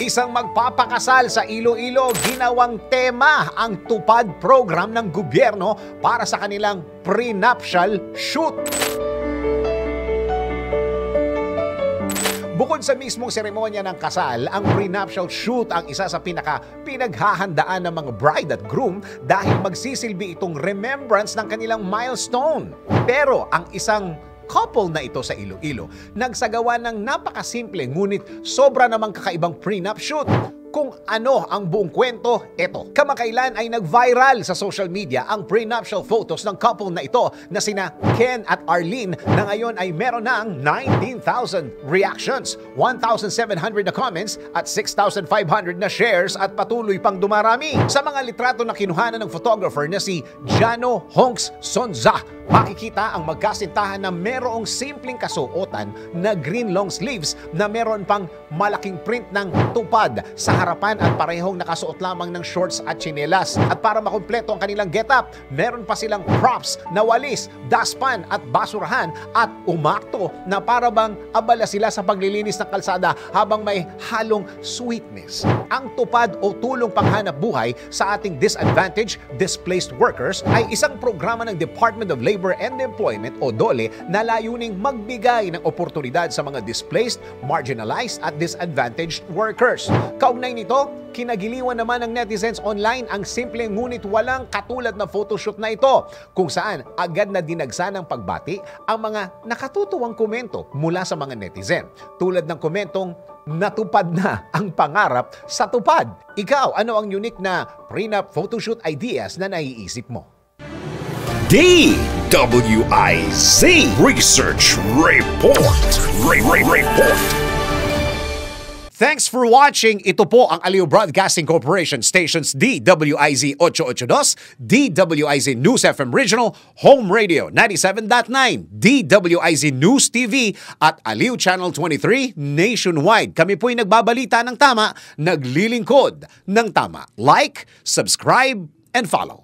Isang magpapakasal sa Iloilo, ginawang tema ang tupad program ng gobyerno para sa kanilang prenuptial shoot. Bukod sa mismong seremonya ng kasal, ang prenuptial shoot ang isa sa pinaghahandaan ng mga bride at groom dahil magsisilbi itong remembrance ng kanilang milestone. Pero ang isang couple na ito sa Iloilo nagsagawa ng napakasimple ngunit sobra namang kakaibang prenup shoot. Kung ano ang buong kwento, eto. Kamakailan ay nag-viral sa social media ang prenuptial photos ng couple na ito na sina Ken at Arlene na ngayon ay meron ng 19,000 reactions, 1,700 na comments at 6,500 na shares at patuloy pang dumarami. Sa mga litrato na kinuhanan ng photographer na si Jano Honks Sonza, makikita ang magkasintahan na merong simpleng kasuotan na green long sleeves na meron pang malaking print ng tupad sa harapan at parehong nakasuot lamang ng shorts at tsinelas. At para makumpleto ang kanilang getup, meron pa silang props na walis, dustpan at basurahan at umakto na para bang abala sila sa paglilinis ng kalsada habang may halong sweetness. Ang tupad o tulong panghanap buhay sa ating disadvantaged displaced workers ay isang programa ng Department of Labor and Employment o DOLE na layuning magbigay ng oportunidad sa mga displaced, marginalized at disadvantaged workers. Kaugnay nito, kinagiliwan naman ng netizens online ang simple ngunit walang katulad na photoshoot na ito kung saan agad na dinagsa ng pagbati ang mga nakatutuwang komento mula sa mga netizen. Tulad ng komentong, natupad na ang pangarap sa tupad. Ikaw, ano ang unique na prenup photoshoot ideas na naiisip mo? DWIZ Research Report. Thanks for watching. Ito po ang Aliw Broadcasting Corporation stations DWIZ 882, DWIZ News FM Regional, Home Radio 97.9, DWIZ News TV at Aliw Channel 23 nationwide. Kami po'y nagbabalita ng tama, naglilingkod ng tama. Like, subscribe, and follow.